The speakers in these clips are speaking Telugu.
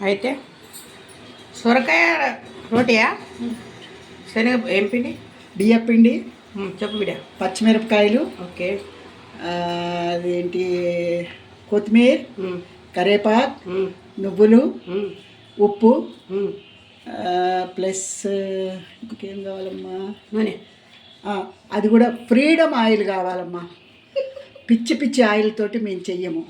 అయితే సొరకాయ రోటీయా శనగ ఏం పిండి బియ్యం పిండి చెప్పు బిడ్డ పచ్చిమిరపకాయలు ఓకే అదేంటి కొత్తిమీర కరివేపాకు నువ్వులు ఉప్పు ప్లస్ ఇంకేం కావాలమ్మా నూనె అది కూడా ఫ్రీడమ్ ఆయిల్ కావాలమ్మా పిచ్చి పిచ్చి ఆయిల్ తోటి మేము చెయ్యము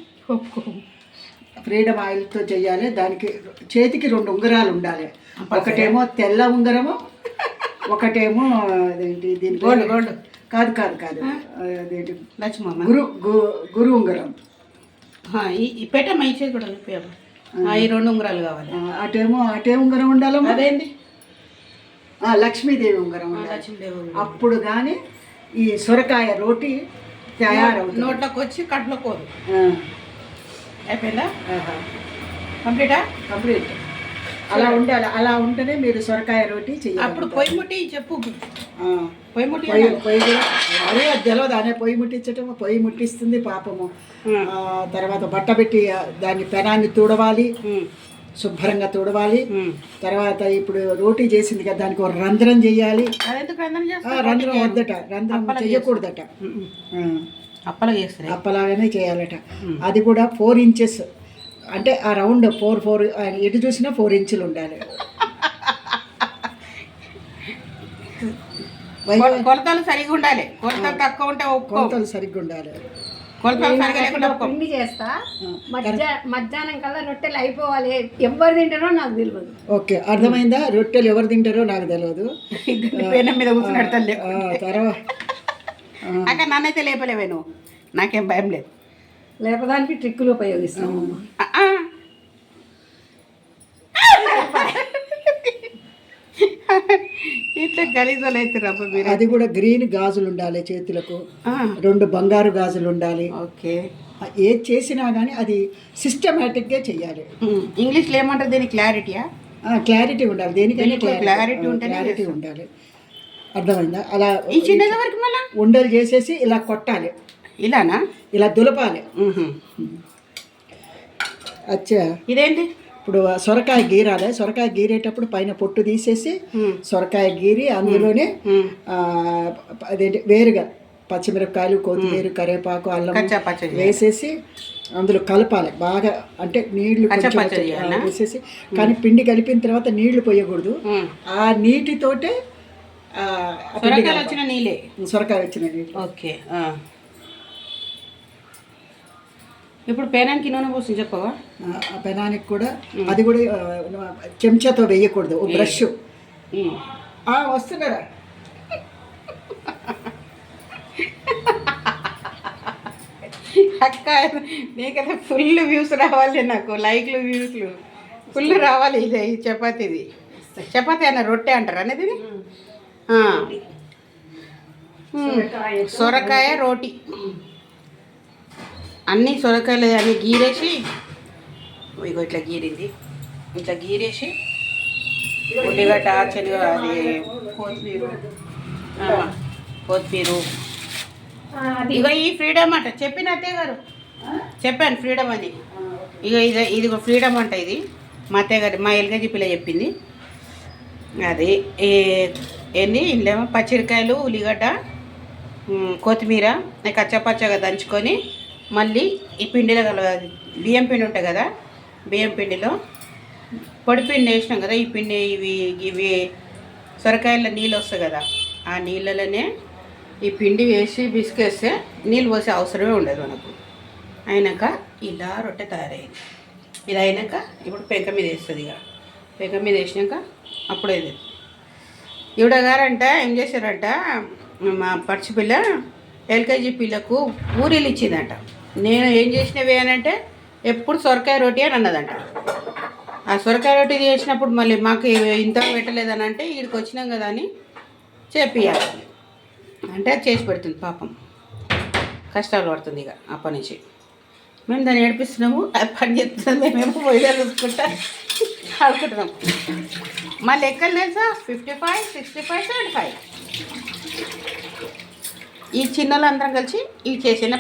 ఫ్రీడమ్ ఆయిల్తో చెయ్యాలి దానికి చేతికి 2 ఉంగరాలు ఉండాలి ఒకటేమో తెల్ల ఉంగరము ఒకటేమో అదేంటి దీని గోల్డ్ గోల్డ్ కాదు కాదు కాదు అదేంటి లక్ష్మమ్మ గురు ఉంగరం ఈ పెట్టమ్మా ఈ చేతి కూడా ఈ 2 ఉంగరాలు కావాలి అటే ఉంగరం ఉండాలమ్మా అదేంటి లక్ష్మీదేవి ఉంగరం ఉండాలి లక్ష్మీదేవి అప్పుడు కానీ ఈ సొరకాయ రోటీ తయారవుతుంది నోట్లోకి వచ్చి కట్లో పోదు అయిపోయిందా కంప్లీటా కంప్లీట్ అలా ఉండాలి అలా ఉంటేనే మీరు సొరకాయ రోటీ చెయ్యాలి అప్పుడు పొయ్యి ముట్టి చెప్పు పొయ్యి ముట్టి పొయ్యి కూడా అదే అది తెలియదు అనే పొయ్యి ముట్టించటం పొయ్యి ముట్టిస్తుంది పాపము తర్వాత బట్ట పెట్టి దాన్ని పెనాన్ని తుడవాలి శుభ్రంగా తుడవాలి తర్వాత ఇప్పుడు రోటీ చేసింది కదా దానికి ఒక రంధ్రం చెయ్యాలి రంధ్రం వద్దట రంధ్రం చెయ్యకూడదట అప్పలాగానే చేయాలట అది కూడా 4 ఇంచెస్ అంటే ఆ రౌండ్ 4 ఎటు చూసినా 4 ఇంచులు ఉండాలి కొలతలు సరిగ్గా ఉండాలి కొలతలు తక్కువ ఉంటే కొలతలు సరిగ్గా ఉండాలి కొలతలు సరిగ్గా లేకుండా పిండి చేస్తా మధ్యాహ్నం కల్లా రొట్టెలు అయిపోవాలి ఎవరు తింటారో నాకు తెలియదు ఓకే అర్థమైందా రొట్టెలు ఎవరు తింటారో నాకు తెలియదు పేనం మీద కూర్చున్నాడు తల్లి తర్వాత అక్కడ నన్నైతే లేపలేవే నువ్వు నాకేం భయం లేదు లేపడానికి ట్రిక్కులు ఉపయోగిస్తాము ఇట్లా గలీజలు అవుతారు మీరు అది కూడా గ్రీన్ గాజులు ఉండాలి చేతులకు 2 బంగారు గాజులు ఉండాలి ఓకే ఏది చేసినా కానీ అది సిస్టమేటిక్గా చెయ్యాలి ఇంగ్లీష్లో ఏమంటారు దీనికి క్లారిటీయా క్లారిటీ ఉండాలి దేనికైనా క్లారిటీ ఉండాలి అర్థమైందా అలా ఈ చిన్నది వరకు మళ్ళీ ఉండలు చేసేసి ఇలా కొట్టాలి ఇలానా ఇలా దులపాలి అచ్చా ఇదేంటి ఇప్పుడు సొరకాయ గీరాలి సొరకాయ గీరేటప్పుడు పైన పొట్టు తీసేసి సొరకాయ గీరి అందులోనే అదేంటి వేరుగా పచ్చిమిరపకాయలు కొత్తిమీర కరివేపాకు అల్లం వేసేసి అందులో కలపాలి బాగా అంటే నీళ్లు వేసేసి కానీ పిండి కలిపిన తర్వాత నీళ్లు పోయకూడదు ఆ నీటితోటే సొరకాయ వచ్చిన నీళ్ళే ఓకే ఇప్పుడు పెనానికి నూనె పోసి చెప్పవా పెనానికి కూడా అది కూడా చెంచాతో వేయకూడదు ఓ బ్రష్ వస్తున్నారా అక్క నీకైతే ఫుల్ వ్యూస్ రావాలి నాకు లైక్లు వ్యూస్లు ఫుల్ రావాలి ఇది చపాతీది చపాతీ అన్న రొట్టె అంటారు అనేది సొరకాయ రోటీ అన్నీ సొరకాయలు అన్నీ గీరేసి ఇగో ఇట్లా గీరింది ఇట్లా గీరేసి ఉల్లిగడ్డ శనగ అది కొత్తిమీర ఇగో ఈ ఫ్రీడమ్ అంట చెప్పిన అత్తయ్య గారు చెప్పాను ఫ్రీడమ్ అని ఇక ఇది ఫ్రీడమ్ అంట ఇది మా అత్తయ్య గారు మా ఎల్కేజీ పిల్ల చెప్పింది అది ఏంది ఇందులో పచ్చిమిరకాయలు ఉల్లిగడ్డ కొత్తిమీర కచ్చపచ్చగా దంచుకొని మళ్ళీ ఈ పిండిలో బియ్యం పిండి ఉంటుంది కదా బియ్యం పిండిలో పొడి పిండి వేసినాం కదా ఈ పిండి ఇవి సొరకాయల నీళ్ళు వస్తాయి కదా ఆ నీళ్ళలోనే ఈ పిండి వేసి బిసికేస్తే నీళ్ళు పోసే అవసరమే ఉండదు మనకు అయినాక ఇలా రొట్టె తయారయ్యింది ఇది అయినాక ఇప్పుడు పెంక మీద వేస్తుంది ఇక పెంక మీద వేసినాక అప్పుడు ఇది ఈవిడ గారంట ఏం చేశారంట మా పచ్చి పిల్ల ఎల్కేజీ పిల్లకు పూరీలు ఇచ్చిందంట నేను ఏం చేసినవి అని అంటే ఎప్పుడు సొరకాయ రోటీ అని అన్నదంట ఆ సొరకాయ రోటీ చేసినప్పుడు మళ్ళీ మాకు ఇంత పెట్టలేదని అంటే వీడికి వచ్చినాం కదా అని చేపియాలి అంటే అది చేసి పెడుతుంది పాపం కష్టాలు పడుతుంది ఇక అప్పటి నుంచి మేము దాన్ని ఏడిపిస్తున్నాము అది పని చేస్తుంది మేమేమో పొయ్యిలో చూసుకుంటా ఆడుకుంటున్నాం మా లెక్కలు తెలుసా 55, 65, 75 ఈ చిన్నలు అందరం కలిసి ఇవి చేసిన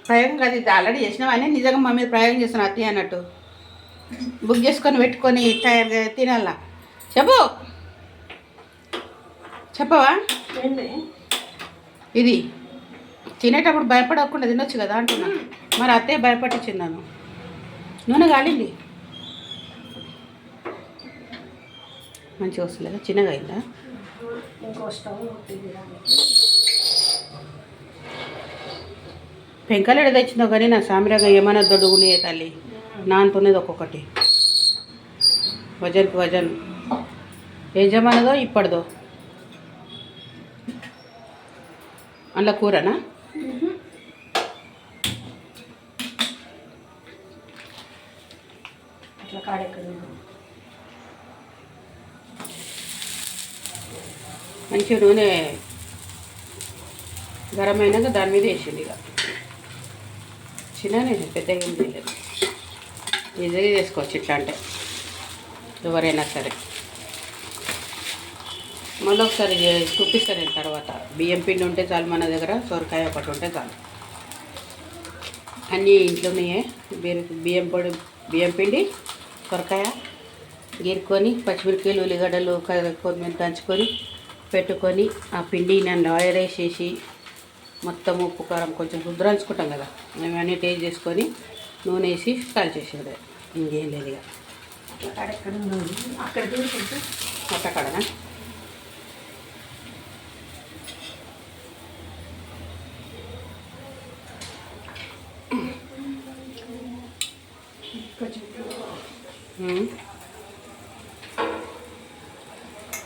ప్రయోగం కాదు, ఇది ఆల్రెడీ చేసినావు అని నిజంగా మా మీద ప్రయోగం చేస్తున్నావు అత్తయ్య అన్నట్టు. బుక్ చేసుకొని పెట్టుకొని తయారుగా తినాలా? చెప్పు, చెప్పవా? ఇది తినేటప్పుడు భయపడకుండా తినొచ్చు కదా అంటున్నా. మరి అత్తయ్య భయపట్టించింది నన్ను. నూనె కాలింది, మంచిగా వస్తలేదా? చిన్నగా అయిందా? ఇంకో స్టవ్ పెంకలేడు తెచ్చిందో కానీ నా సామిరంగా ఏమైనా దొడ్డుగునే తల్లి. నానుతున్నది ఒక్కొక్కటి, వజన్కి వజన్. ఏం జమానదో ఇప్పటిదో. అందులో కూరనా? అట్లా కాడెక్కడ మంచిగా నూనె గరం అయినాక దాని మీద వేసింది. ఇక చిన్ననే, పెద్దగా ఏం చేయలేదు. ఈజీగా చేసుకోవచ్చు ఇట్లా అంటే ఎవరైనా సరే. మళ్ళీ ఒకసారి చూపిస్తాను నేను తర్వాత. బియ్యం పిండి ఉంటే చాలు మన దగ్గర, సొరకాయ ఒకటి ఉంటే చాలు. అన్నీ ఇంట్లోనే బియ్యం పొడి, బియ్యం పిండి, సొరకాయ గీరుకొని, పచ్చిమిరపకాయలు, ఉల్లిగడ్డలు, కొత్తిమీర దంచుకొని పెట్టుకొని, ఆ పిండి నేను ఆయిల్ వేసేసి మొత్తం ఉప్పు కారం కొంచెం రుద్రాంచుకుంటాం కదా, మేము అన్నీ టేస్ట్ చేసుకొని నూనె వేసి కాల్చేసేది. ఇంకేం లేదు. ఇక అక్కడ తీసుకుంటే అట్టకడనా?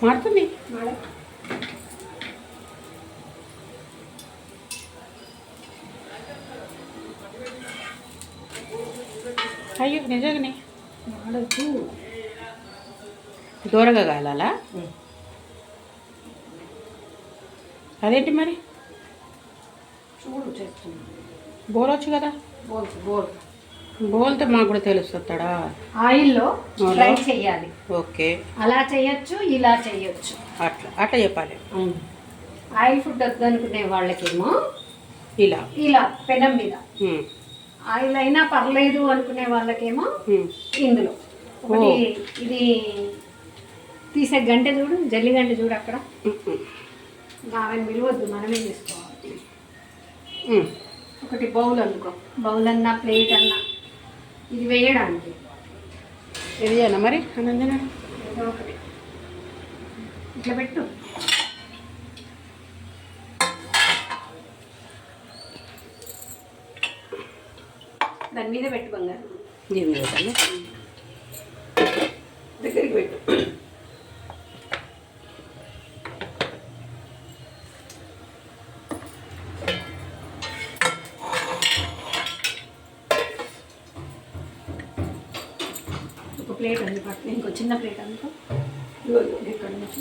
మారుతుంది. అయ్యో నిజంగానే దూరంగా కాలాలా? అదేంటి మరి? చూడు చేస్తుంది. బోలొచ్చు కదా. బోల్తే మాకు కూడా తెలుస్తుందా? ఆయిల్లో ఫ్రై చేయాలి. ఓకే, అలా చేయొచ్చు, ఇలా చేయొచ్చు. అట్లా అట్లా చెప్పాలి. ఆయిల్ ఫుడ్ వద్దు అనుకునే వాళ్ళకేమో ఇలా ఇలా పెనం మీద, ఆయిల్ అయినా పర్లేదు అనుకునే వాళ్ళకేమో ఇందులో ఒకటి. ఇది తీసే గంట చూడు, జల్లి గంట చూడు అక్కడ. ఆమెను విలువద్దు, మనమే తీసుకోవాలి. ఒకటి బౌల్ అనుకో, బౌల్ అన్నా ప్లేట్ అన్నా, ఇది వేయడానికి. ఇది అన్న మరి అనందన ఏదో ఒకటి ఇట్లా పెట్టు. దాని మీద పెట్టు బంగారు. దీని మీద దగ్గరికి పెట్టు. ఒక ప్లేట్ ఉంది పట్టు, ఇంకో చిన్న ప్లేట్ అనుకో. ఇక్కడ నుంచి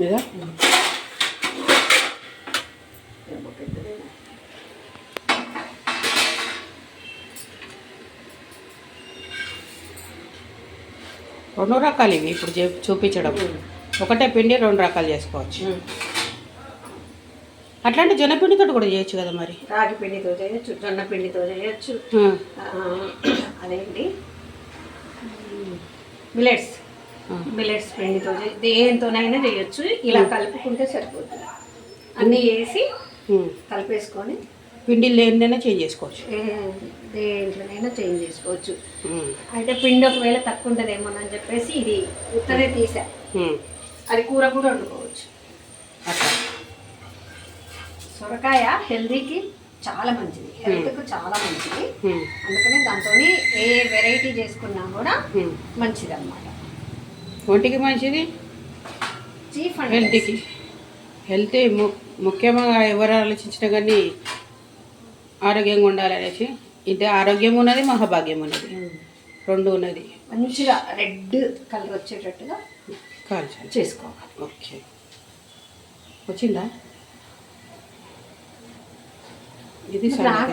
లేదా రెండు రకాలు ఇవి ఇప్పుడు చూపించడం. ఒకటే పిండి రెండు రకాలు చేసుకోవచ్చు. అట్లాంటి జొన్నపిండితో కూడా చేయొచ్చు కదా మరి. రాగి పిండితో చేయొచ్చు, జొన్న పిండితో చేయొచ్చు. అదేంటి మిలెట్స్ పిండితో దేంతోనైనా చేయొచ్చు. ఇలా కలుపుకుంటే సరిపోతుంది. అన్నీ వేసి కలిపేసుకొని పిండి లేనిదైనా చేంజ్ చేసుకోవచ్చు, దేంట్లోనైనా చేంజ్ చేసుకోవచ్చు. అయితే పిండి ఒకవేళ తక్కువ ఉంటుందేమోనని చెప్పేసి ఇది ఉత్తరే తీసా. అది కూర కూడా వండుకోవచ్చు. అట్లా సొరకాయ హెల్దీకి చాలా మంచిది, హెల్త్కు చాలా మంచిది. అందుకని దాంతో ఏ వెరైటీ చేసుకున్నా కూడా మంచిది అన్నమాట. ఒంటికి మంచిది, చీఫ్ అండ్ హెల్త్కి. హెల్త్ ముఖ్యంగా ఎవరు ఆలోచించినా కానీ ఆరోగ్యంగా ఉండాలనేసి. ఇది ఆరోగ్యం ఉన్నది, మహాభాగ్యం ఉన్నది, రెండు ఉన్నది. మంచిగా రెడ్ కలర్ వచ్చేటట్టుగా కాల్చాలి, చేసుకోవాలి. ఓకే, వచ్చిందా? ఇది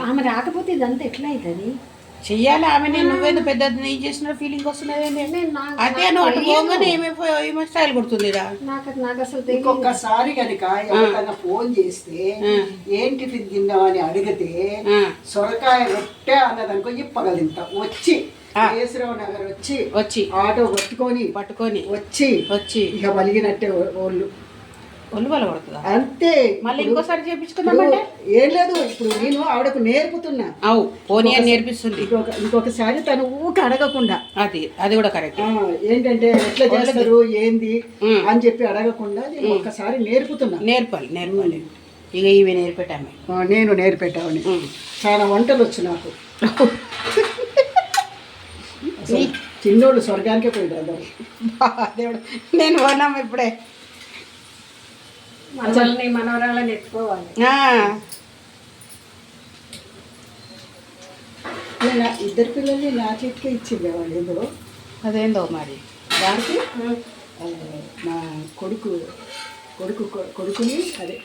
ఆమె రాకపోతే ఇదంతా ఎట్లా అవుతుంది? చెయ్యాలి ఆమె నేను నువ్వేదో పెద్ద నేను చేసిన ఫీలింగ్ వస్తున్నది అదే నువ్వు అటు పోగానే ఏమేమో స్టైల్ కొడుతుందిరా. నాకు అసలు తెలియదు. ఇంకొకసారి కనుక ఎవరికైనా ఫోన్ చేస్తే ఏం టిఫిన్ తిన్నామని అడిగితే సొరకాయ రొట్టె అన్నదనుకో ఇప్పగలింత వచ్చి కేశరావు నగర్ వచ్చి ఆటో పట్టుకొని వచ్చి ఇక వలిగినట్టే ఒళ్ళు పడుతుందా అంతే. మళ్ళీ ఇంకోసారి చేపించుకుందామంటే ఏం లేదు, ఇప్పుడు నేను ఆవిడకు నేర్పుతున్నా. పోనీ అని నేర్పిస్తుంది. ఇంకొకసారి తను ఊక అడగకుండా అది కూడా కరెక్ట్. ఏంటంటే ఎట్లా చేస్తారు ఏంది అని చెప్పి అడగకుండా నేను ఒక్కసారి నేర్పుతున్నా. నేర్పాలి ఇక ఇవి నేర్పెట్టాము. నేను నేర్పెట్టామని చాలా వంటలు వచ్చు నాకు. చిన్నోళ్ళు స్వర్గానికే పోయిడు అందరు. దేవుడు నేను పోనాము ఇప్పుడే. మనవరాలని ఎత్తుకోవాలి. ఇద్దరు పిల్లల్ని నా చేతికే ఇచ్చింది వాళ్ళు. ఏదో అదేందో మరి దానికి మా కొడుకుని అదే